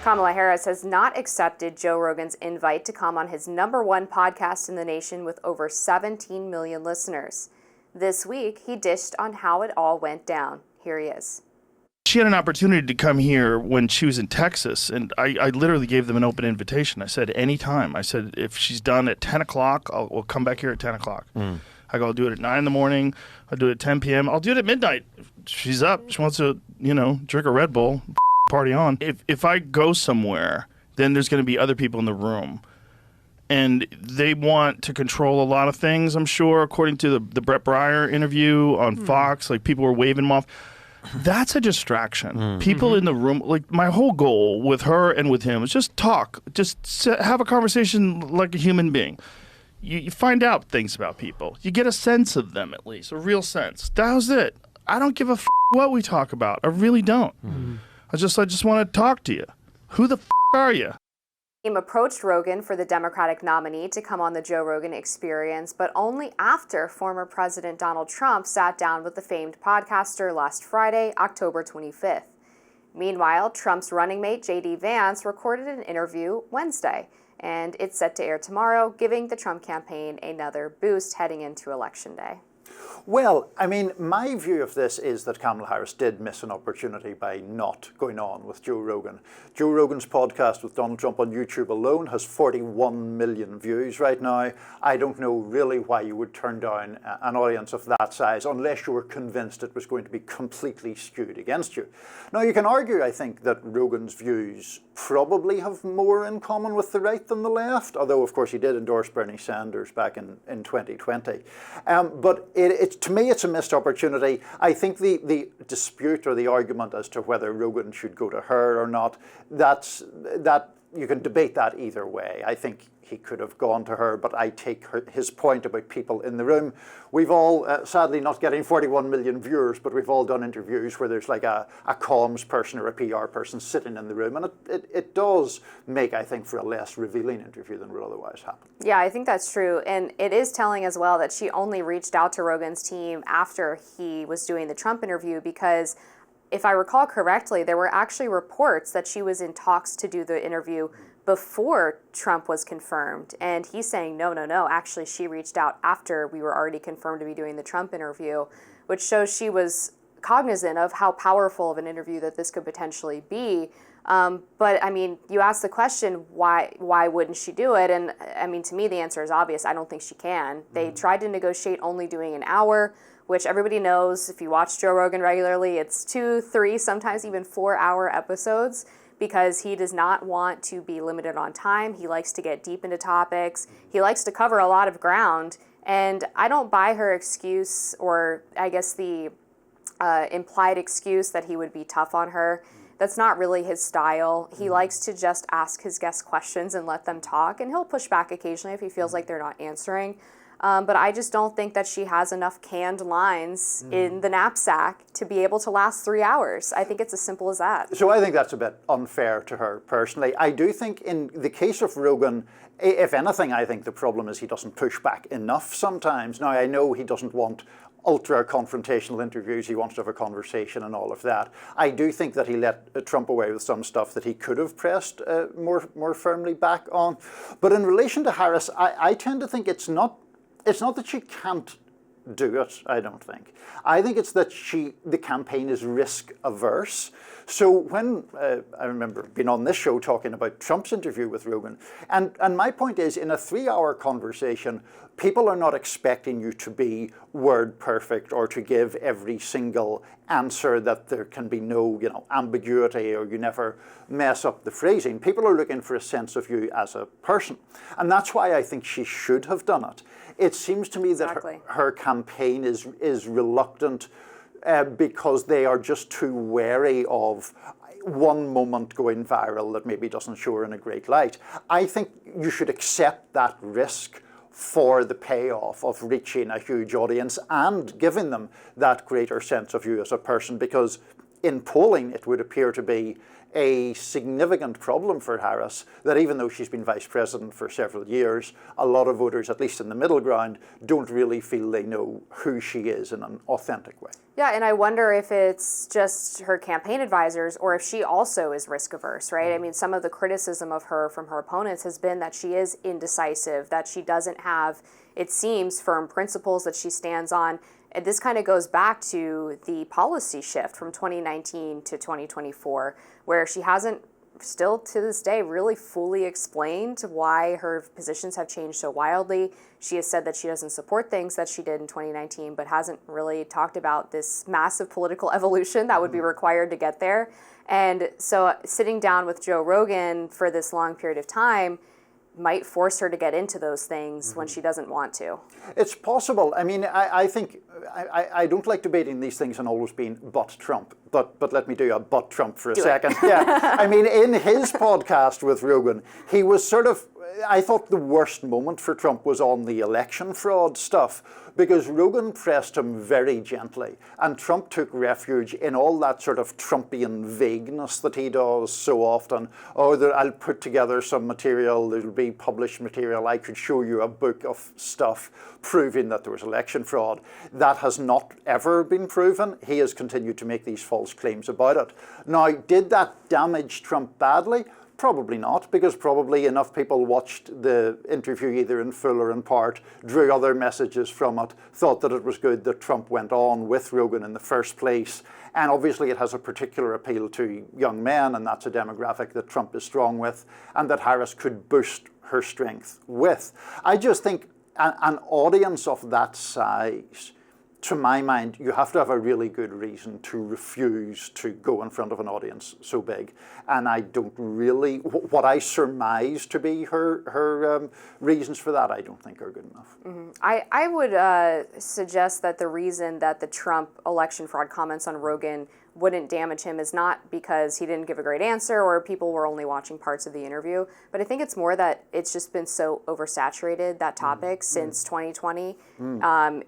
Kamala Harris has not accepted Joe Rogan's invite to come on his #1 podcast in the nation with over 17 million listeners. This week, he dished on how it all went down. Here he is. She had an opportunity to come here when she was in Texas, and I literally gave them an open invitation. I said, anytime. I said, if she's done at 10 o'clock, we'll come back here at 10 o'clock. I go, I'll do it at 9 in the morning. I'll do it at 10 p.m. I'll do it at midnight. If she's up. She wants to, drink a Red Bull, party on. If I go somewhere, then there's going to be other people in the room. And they want to control a lot of things, I'm sure, according to the Brett Breyer interview on Fox. Like, people were waving them off. That's a distraction. People in the room, like, my whole goal with her and with him is just talk. Just have a conversation like a human being. You find out things about people. You get a sense of them, at least, a real sense. That was it. I don't give a what we talk about. I really don't. I just want to talk to you. Who the are you? Team approached Rogan for the Democratic nominee to come on the Joe Rogan Experience, but only after former President Donald Trump sat down with the famed podcaster last Friday, October 25th. Meanwhile, Trump's running mate, J.D. Vance, recorded an interview Wednesday, and it's set to air tomorrow, giving the Trump campaign another boost heading into Election Day. Well, I mean, my view of this is that Kamala Harris did miss an opportunity by not going on with Joe Rogan. Joe Rogan's podcast with Donald Trump on YouTube alone has 41 million views right now. I don't know really why you would turn down an audience of that size unless you were convinced it was going to be completely skewed against you. Now, you can argue, I think, that Rogan's views probably have more in common with the right than the left, although, of course, he did endorse Bernie Sanders back in 2020. But to me, it's a missed opportunity. I think the dispute or the argument as to whether Rogan should go to her or not, that you can debate that either way. I think he could have gone to her, but I take his point about people in the room. We've all, sadly not getting 41 million viewers, but we've all done interviews where there's like a comms person or a PR person sitting in the room, and it does make, I think, for a less revealing interview than would otherwise happen. Yeah, I think that's true, and it is telling as well that she only reached out to Rogan's team after he was doing the Trump interview, because if I recall correctly, there were actually reports that she was in talks to do the interview before Trump was confirmed. And he's saying, no. Actually, she reached out after we were already confirmed to be doing the Trump interview, which shows she was cognizant of how powerful of an interview that this could potentially be. But I mean, you asked the question, why wouldn't she do it? And I mean, to me, the answer is obvious. I don't think she can. They tried to negotiate only doing an hour, which everybody knows. If you watch Joe Rogan regularly, it's 2, 3, sometimes even 4-hour episodes, because he does not want to be limited on time. He likes to get deep into topics. He likes to cover a lot of ground. And I don't buy her excuse, or I guess the implied excuse that he would be tough on her. That's not really his style. He likes to just ask his guests questions and let them talk, and he'll push back occasionally if he feels like they're not answering. But I just don't think that she has enough canned lines in the knapsack to be able to last 3 hours. I think it's as simple as that. So I think that's a bit unfair to her personally. I do think in the case of Rogan, if anything, I think the problem is he doesn't push back enough sometimes. Now, I know he doesn't want ultra-confrontational interviews. He wants to have a conversation and all of that. I do think that he let Trump away with some stuff that he could have pressed more firmly back on. But in relation to Harris, I tend to think it's not that she can't do it, I don't think. I think it's that the campaign is risk averse. So when I remember being on this show talking about Trump's interview with Rogan, and my point is, in a 3-hour conversation, people are not expecting you to be word perfect or to give every single answer, that there can be no ambiguity or you never mess up the phrasing. People are looking for a sense of you as a person. And that's why I think she should have done it. It seems to me that her campaign is reluctant because they are just too wary of one moment going viral that maybe doesn't show her in a great light. I think you should accept that risk for the payoff of reaching a huge audience and giving them that greater sense of you as a person, because in polling it would appear to be a significant problem for Harris that even though she's been vice president for several years, a lot of voters, at least in the middle ground, don't really feel they know who she is in an authentic way. Yeah, and I wonder if it's just her campaign advisors or if she also is risk averse, right? I mean, some of the criticism of her from her opponents has been that she is indecisive, that she doesn't have, it seems, firm principles that she stands on. And this kind of goes back to the policy shift from 2019 to 2024, where she hasn't still to this day really fully explained why her positions have changed so wildly. She has said that she doesn't support things that she did in 2019, but hasn't really talked about this massive political evolution that would be required to get there. And so sitting down with Joe Rogan for this long period of time might force her to get into those things when she doesn't want to. It's possible. I mean, I think, I don't like debating these things and always being but Trump, but let me do a but Trump for a second. Yeah, I mean, in his podcast with Rogan, he was sort of, I thought the worst moment for Trump was on the election fraud stuff, because Rogan pressed him very gently, and Trump took refuge in all that sort of Trumpian vagueness that he does so often. Oh, I'll put together some material, there'll be published material, I could show you a book of stuff proving that there was election fraud. That has not ever been proven. He has continued to make these false claims about it. Now, did that damage Trump badly? Probably not, because probably enough people watched the interview either in full or in part, drew other messages from it, thought that it was good that Trump went on with Rogan in the first place. And obviously it has a particular appeal to young men, and that's a demographic that Trump is strong with, and that Harris could boost her strength with. I just think an audience of that size, to my mind, you have to have a really good reason to refuse to go in front of an audience so big. And I don't really, what I surmise to be her reasons for that, I don't think are good enough. Mm-hmm. I would suggest that the reason that the Trump election fraud comments on Rogan wouldn't damage him is not because he didn't give a great answer or people were only watching parts of the interview, but I think it's more that it's just been so oversaturated, that topic, since 2020.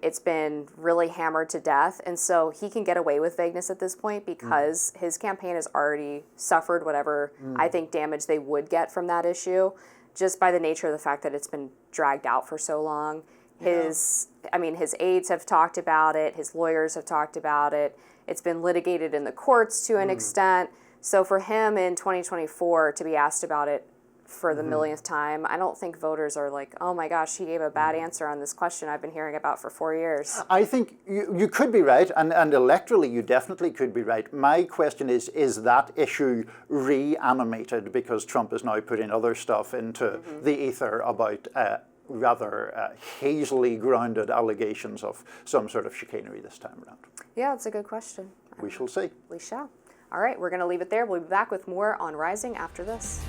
It's been really hammered to death, and so he can get away with vagueness at this point because his campaign has already suffered whatever I think damage they would get from that issue, just by the nature of the fact that it's been dragged out for so long. His aides have talked about it, his lawyers have talked about it, it's been litigated in the courts to an extent. So for him in 2024 to be asked about it for the millionth time, I don't think voters are like, oh my gosh, he gave a bad answer on this question I've been hearing about for 4 years. I think you could be right, and electorally you definitely could be right. My question is that issue reanimated because Trump is now putting other stuff into the ether about rather hazily grounded allegations of some sort of chicanery this time around? Yeah, that's a good question. We shall see. We shall. All right, we're going to leave it there. We'll be back with more on Rising after this.